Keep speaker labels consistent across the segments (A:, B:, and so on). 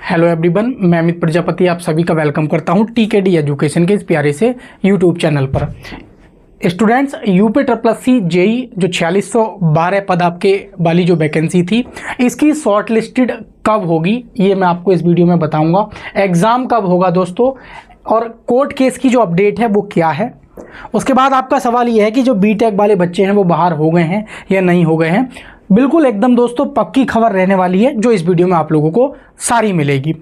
A: Hello everyone, मैं अमित प्रजापति आप सभी का वेलकम करता हूं टीकेडी एजुकेशन के इस प्यारे से यूट्यूब चैनल पर। Students, UP triple C JE जो 4612 पद आपके वाली जो वैकेंसी थी, इसकी शॉर्ट लिस्टेड कब होगी ये मैं आपको इस वीडियो में बताऊंगा। एग्ज़ाम कब होगा दोस्तों, और कोर्ट केस की जो अपडेट है वो क्या है। उसके बाद आपका सवाल ये है कि जो बीटेक वाले बच्चे हैं वो बाहर हो गए हैं या नहीं हो गए हैं। बिल्कुल एकदम दोस्तों पक्की खबर रहने वाली है जो इस वीडियो में आप लोगों को सारी मिलेगी।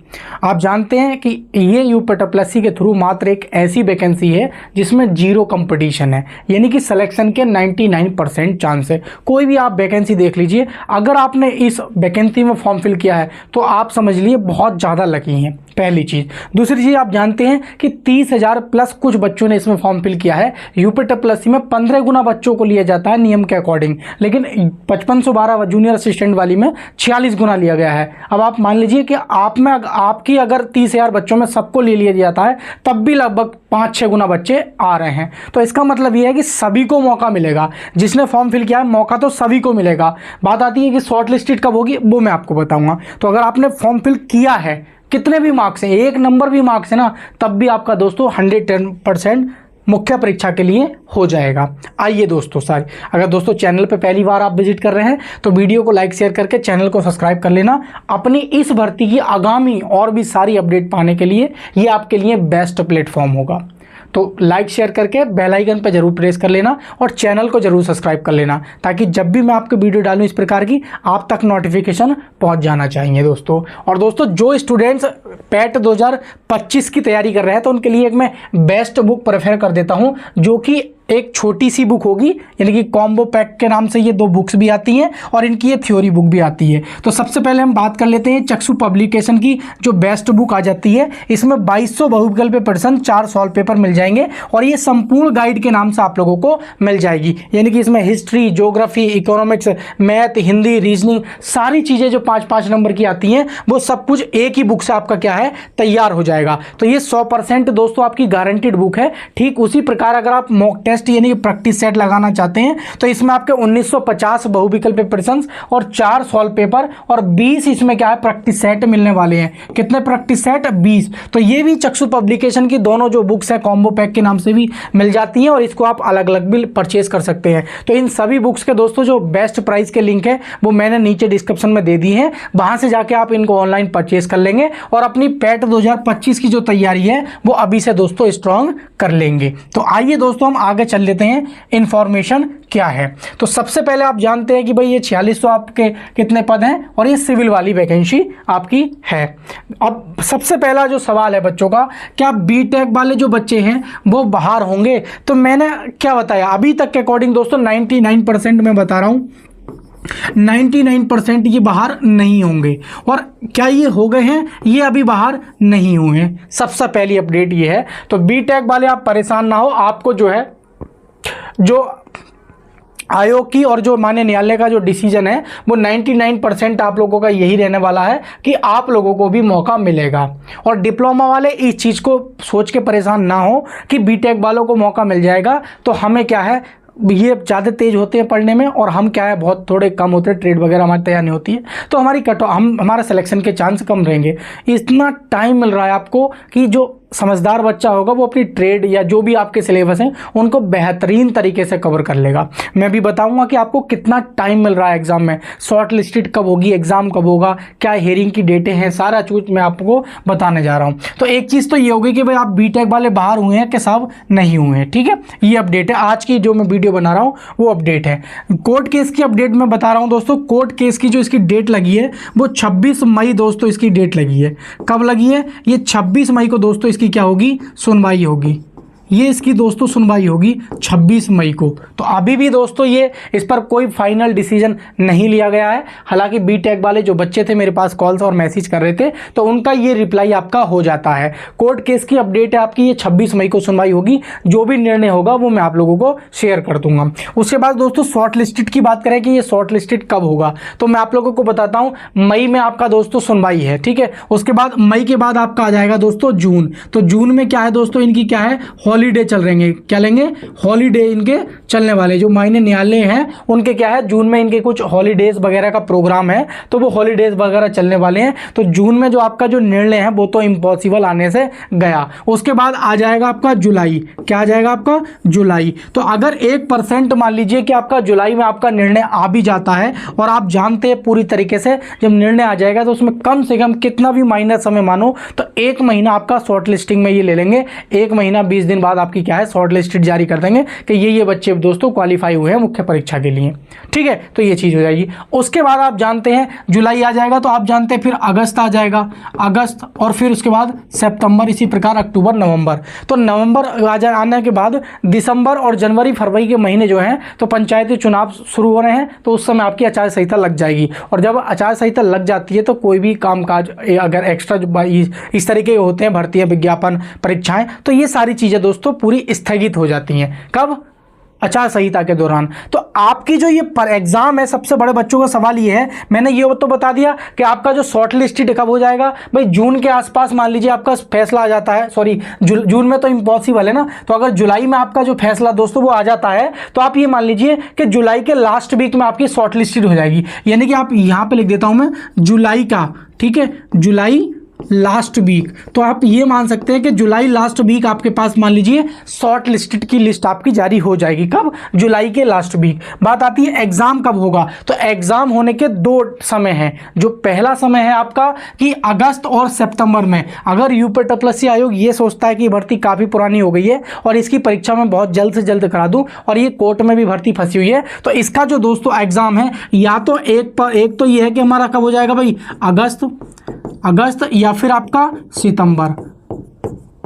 A: आप जानते हैं कि ये यूपी ट्रिपल सी के थ्रू मात्र एक ऐसी वैकेंसी है जिसमें जीरो कंपटीशन है, यानी कि सिलेक्शन के 99% चांस है। कोई भी आप वैकेंसी देख लीजिए, अगर आपने इस वैकेंसी में फॉर्म फिल किया है तो आप समझ लिए बहुत ज़्यादा लकी हैं, पहली चीज़। दूसरी चीज़, आप जानते हैं कि 30,000 प्लस कुछ बच्चों ने इसमें फॉर्म फिल किया है। यूपी ट्रिपल सी में 15 गुना बच्चों को लिया जाता है नियम के अकॉर्डिंग, लेकिन 5512 जूनियर असिस्टेंट वाली में 46 गुना लिया गया है। अब आप मान लीजिए कि आप में आपकी अगर 30,000 बच्चों में सबको ले लिया जाता है तब भी लगभग 5-6 गुना बच्चे आ रहे हैं। तो इसका मतलब ये है कि सभी को मौका मिलेगा, जिसने फॉर्म फिल किया है मौका तो सभी को मिलेगा। बात आती है कि शॉर्ट लिस्टेड कब होगी वो मैं आपको बताऊंगा। तो अगर आपने फॉर्म फिल किया है, कितने भी मार्क्स हैं, 1 नंबर भी मार्क्स है ना, तब भी आपका दोस्तों 110% मुख्य परीक्षा के लिए हो जाएगा। आइए दोस्तों, अगर दोस्तों चैनल पे पहली बार आप विजिट कर रहे हैं तो वीडियो को लाइक शेयर करके चैनल को सब्सक्राइब कर लेना। अपनी इस भर्ती की आगामी और भी सारी अपडेट पाने के लिए ये आपके लिए बेस्ट प्लेटफॉर्म होगा। तो लाइक शेयर करके बेल आइकन पर जरूर प्रेस कर लेना और चैनल को जरूर सब्सक्राइब कर लेना, ताकि जब भी मैं आपको वीडियो डालूं इस प्रकार की आप तक नोटिफिकेशन पहुंच जाना चाहिए दोस्तों। और दोस्तों जो स्टूडेंट्स पैट 2025 की तैयारी कर रहे हैं तो उनके लिए एक मैं बेस्ट बुक प्रेफर कर देता हूं, जो कि एक छोटी सी बुक होगी, यानी कि कॉम्बो पैक के नाम से ये 2 बुक्स भी आती हैं और इनकी ये थ्योरी बुक भी आती है। तो सबसे पहले हम बात कर लेते हैं चक्षु पब्लिकेशन की जो बेस्ट बुक आ जाती है। इसमें 2200 बहुविकल्प प्रश्न, 4 सॉल्व पेपर मिल जाएंगे और ये संपूर्ण गाइड के नाम से आप लोगों को मिल जाएगी। यानी कि इसमें history, geography, economics, math, Hindi, reasoning, सारी चीज़ें जो 5-5 नंबर की आती हैं वो सब कुछ एक ही बुक से आपका क्या है तैयार हो जाएगा। तो ये 100% दोस्तों आपकी गारंटीड बुक है। ठीक उसी प्रकार अगर आप मॉक टेस्ट यानी कि प्रैक्टिस सेट लगाना चाहते हैं तो इसमें आपके 1950 बहुविकल्प प्रश्न और 4 सॉल्व पेपर और 20 इसमें क्या है प्रैक्टिस सेट मिलने वाले हैं। कितने प्रैक्टिस सेट? 20। तो ये भी चक्षु पब्लिकेशन की दोनों जो बुक्स है कॉम्बो पैक के नाम से भी मिल जाती हैं और इसको आप अलग अलग भी परचेज कर सकते हैं। तो इन सभी बुक्स के दोस्तों जो बेस्ट प्राइस के लिंक है वो मैंने नीचे डिस्क्रिप्शन में दे दी है, वहां से जाके आप इनको ऑनलाइन परचेज कर लेंगे और अपनी पैट 2025 की जो तैयारी है वो अभी से दोस्तों स्ट्रॉन्ग कर लेंगे। तो आइए दोस्तों हम आगे चल लेते हैं, इंफॉर्मेशन क्या है। तो सबसे पहले आप जानते हैं कि भाई ये 4600 आपके कितने पद हैं और ये सिविल वाली वैकेंसी आपकी है। अब सबसे पहला जो सवाल है बच्चों का, क्या बीटेक वाले जो बच्चे हैं वो बाहर होंगे? तो मैंने क्या बताया अभी तक के अकॉर्डिंग दोस्तों 99% मैं बता रहा हूं 99% ये बाहर नहीं होंगे। और क्या ये हो गए हैं? ये अभी बाहर नहीं हुए हैं। सबसे पहली अपडेट ये है। तो बीटेक वाले आप परेशान ना हो, आपको जो है जो आयोग की और जो माननीय न्यायालय का जो डिसीजन है वो 99% आप लोगों का यही रहने वाला है कि आप लोगों को भी मौका मिलेगा। और डिप्लोमा वाले इस चीज़ को सोच के परेशान ना हो कि बीटेक वालों को मौका मिल जाएगा तो हमें क्या है, ये ज़्यादा तेज़ होते हैं पढ़ने में और हम क्या है बहुत थोड़े कम होते हैं, ट्रेड वगैरह हमारी तैयार नहीं होती है तो हमारी हमारा सिलेक्शन के चांस कम रहेंगे। इतना टाइम मिल रहा है आपको कि जो समझदार बच्चा होगा वो अपनी ट्रेड या जो भी आपके सिलेबस हैं उनको बेहतरीन तरीके से कवर कर लेगा। मैं भी बताऊंगा कि आपको कितना टाइम मिल रहा है एग्जाम में, शॉर्ट लिस्टेड कब होगी, एग्जाम कब होगा, क्या हेयरिंग की डेटें हैं, सारा चीज मैं आपको बताने जा रहा हूं। तो एक चीज़ तो ये होगी कि भाई आप बीटेक वाले बाहर हुए हैं कि सब नहीं हुए हैं, ठीक है। ये अपडेट है आज की जो मैं वीडियो बना रहा हूँ वो अपडेट है। कोर्ट केस की अपडेट मैं बता रहा हूँ दोस्तों। कोर्ट केस की जो इसकी डेट लगी है वो 26 मई दोस्तों इसकी डेट लगी है। कब लगी है? ये 26 मई को दोस्तों इसकी क्या होगी, सुनवाई होगी। ये इसकी दोस्तों सुनवाई होगी 26 मई को। तो अभी भी दोस्तों ये इस पर कोई फाइनल डिसीजन नहीं लिया गया है। हालांकि बीटेक वाले जो बच्चे थे मेरे पास कॉल्स और मैसेज कर रहे थे तो उनका ये रिप्लाई आपका हो जाता है। कोर्ट केस की अपडेट है आपकी, ये 26 मई को सुनवाई होगी। जो भी निर्णय होगा वो मैं आप लोगों को शेयर कर दूंगा। उसके बाद दोस्तों शॉर्ट लिस्टेड की बात करें कि ये शॉर्ट लिस्टेड कब होगा, तो मैं आप लोगों को बताता हूँ। मई में आपका दोस्तों सुनवाई है, ठीक है। उसके बाद मई के बाद आपका आ जाएगा दोस्तों जून। तो जून में क्या है दोस्तों, इनकी क्या है हॉलीडे चल रहेंगे। क्या लेंगे? हॉलीडे इनके चलने वाले, जो मायने न्यायालय हैं उनके क्या है, जून में इनके कुछ हॉलीडेज वगैरह का प्रोग्राम है, तो वो हॉलीडेज वगैरह चलने वाले हैं। तो जून में जो आपका जो निर्णय है वो तो इम्पॉसिबल आने से गया। उसके बाद आ जाएगा आपका जुलाई। क्या आ जाएगा आपका? जुलाई। तो अगर 1% मान लीजिए कि आपका जुलाई में आपका निर्णय आ भी जाता है, और आप जानते हैं पूरी तरीके से जब निर्णय आ जाएगा तो उसमें कम से कम कितना भी माइनस समय मानो तो 1 महीना आपका शॉर्ट लिस्टिंग में ये ले लेंगे। 1 महीना 20 दिन बाद आपकी क्या है, शॉर्ट लिस्टेड जारी कर देंगे कि ये बच्चे दोस्तों क्वालिफाई हुए हैं मुख्य परीक्षा के लिए। ठीक है, तो ये चीज़ हो जाएगी। उसके बाद आप जानते हैं जुलाई आ जाएगा, तो आप जानते हैं फिर अगस्त आ जाएगा, अगस्त, और फिर उसके बाद सितंबर, इसी प्रकार अक्टूबर, नवंबर। तो नवंबर आने के बाद दिसंबर और जनवरी फरवरी के महीने जो हैं तो पंचायती चुनाव शुरू हो रहे हैं, तो उस समय आपकी आचार संहिता लग जाएगी। और जब आचार संहिता लग जाती है तो कोई भी कामकाज अगर एक्स्ट्रा जो इस तरीके के होते हैं, भर्ती विज्ञापन, परीक्षाएं, तो ये सारी चीज़ें दोस्तों पूरी स्थगित हो जाती हैं। कब? आचार संहिता के दौरान। तो आपकी जो ये पर एग्जाम है, सबसे बड़े बच्चों का सवाल ये है, मैंने ये तो बता दिया कि आपका जो शॉर्ट लिस्टेड कब हो जाएगा भाई, जून के आसपास मान लीजिए आपका फैसला आ जाता है, सॉरी जून में तो इम्पॉसिबल है ना, तो अगर जुलाई में आपका जो फैसला दोस्तों वो आ जाता है, तो आप ये मान लीजिए कि जुलाई के लास्ट वीक में आपकी शॉर्ट लिस्टेड हो जाएगी। यानी कि आप यहाँ पे लिख देता हूँ मैं जुलाई का, ठीक है, जुलाई लास्ट वीक। तो आप ये मान सकते हैं कि जुलाई लास्ट वीक आपके पास मान लीजिए शॉर्ट लिस्टेड की लिस्ट आपकी जारी हो जाएगी। कब? जुलाई के लास्ट वीक। बात आती है एग्जाम कब होगा, तो एग्जाम होने के 2 समय हैं। जो पहला समय है आपका कि अगस्त और सितंबर में, अगर यूपीएससी आयोग ये सोचता है कि भर्ती काफ़ी पुरानी हो गई है और इसकी परीक्षा में बहुत जल्द से जल्द करा दूँ, और ये कोर्ट में भी भर्ती फंसी हुई है, तो इसका जो दोस्तों एग्जाम है या तो एक तो ये है कि हमारा कब हो जाएगा भाई, अगस्त या फिर आपका सितंबर,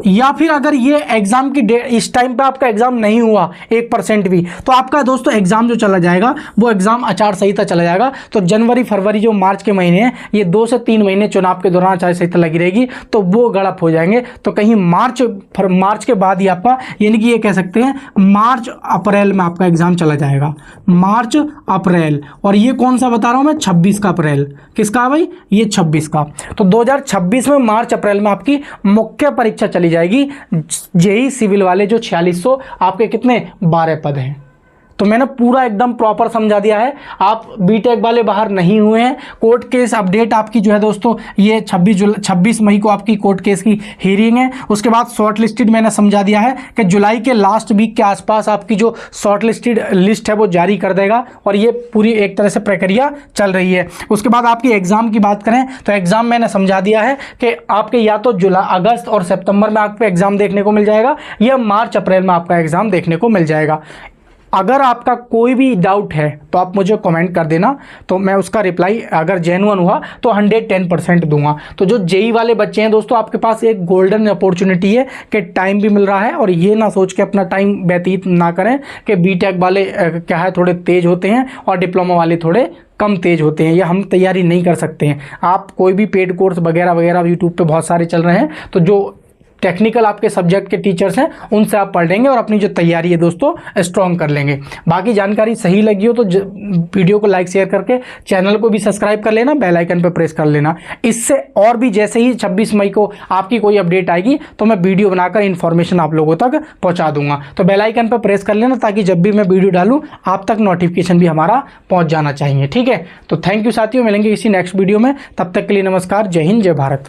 A: या फिर अगर ये एग्जाम की डेट इस टाइम पे आपका एग्जाम नहीं हुआ 1% भी, तो आपका दोस्तों एग्जाम जो चला जाएगा वो एग्जाम आचार संहिता चला जाएगा। तो जनवरी फरवरी जो मार्च के महीने हैं, ये 2 से 3 महीने चुनाव के दौरान आचार संहिता लगी रहेगी, तो वो गड़प हो जाएंगे। तो कहीं मार्च के बाद ही आपका, यानी कि ये कह सकते हैं मार्च अप्रैल में आपका एग्जाम चला जाएगा, मार्च अप्रैल। और ये कौन सा बता रहा हूँ मैं, 26 का अप्रैल। किसका है भाई? ये 26 का। तो 2026 में मार्च अप्रैल में आपकी मुख्य परीक्षा चली जाएगी। जेई सिविल वाले जो 4600 आपके कितने 12 पद हैं। तो मैंने पूरा एकदम प्रॉपर समझा दिया है। आप बीटेक वाले बाहर नहीं हुए हैं, कोर्ट केस अपडेट आपकी जो है दोस्तों, ये 26 मई को आपकी कोर्ट केस की हियरिंग है। उसके बाद शॉर्ट लिस्टेड मैंने समझा दिया है कि जुलाई के लास्ट वीक के आसपास आपकी जो शॉर्ट लिस्टेड लिस्ट है वो जारी कर देगा, और ये पूरी एक तरह से प्रक्रिया चल रही है। उसके बाद आपकी एग्जाम की बात करें तो एग्जाम मैंने समझा दिया है कि आपके या तो अगस्त और सितंबर में आपको एग्जाम देखने को मिल जाएगा, या मार्च अप्रैल में आपका एग्जाम देखने को मिल जाएगा। अगर आपका कोई भी डाउट है तो आप मुझे कमेंट कर देना, तो मैं उसका रिप्लाई अगर जेन्युइन हुआ तो 110% दूंगा। तो जो जेई वाले बच्चे हैं दोस्तों, आपके पास एक गोल्डन अपॉर्चुनिटी है कि टाइम भी मिल रहा है, और ये ना सोच के अपना टाइम व्यतीत ना करें कि बीटेक वाले क्या है थोड़े तेज होते हैं और डिप्लोमा वाले थोड़े कम तेज होते हैं, या हम तैयारी नहीं कर सकते हैं। आप कोई भी पेड कोर्स वगैरह वगैरह यूट्यूब पे बहुत सारे चल रहे हैं, तो जो टेक्निकल आपके सब्जेक्ट के टीचर्स हैं उनसे आप पढ़ लेंगे और अपनी जो तैयारी है दोस्तों स्ट्रॉन्ग कर लेंगे। बाकी जानकारी सही लगी हो तो वीडियो को लाइक शेयर करके चैनल को भी सब्सक्राइब कर लेना, बेल आइकन पर प्रेस कर लेना। इससे और भी जैसे ही 26 मई को आपकी कोई अपडेट आएगी तो मैं वीडियो बनाकर इन्फॉर्मेशन आप लोगों तक पहुंचा दूंगा। तो बेल आइकन पर प्रेस कर लेना ताकि जब भी मैं वीडियो डालूँ आप तक नोटिफिकेशन भी हमारा पहुँच जाना चाहिए। ठीक है, तो थैंक यू साथियों, मिलेंगे किसी नेक्स्ट वीडियो में। तब तक के लिए नमस्कार, जय हिंद, जय भारत।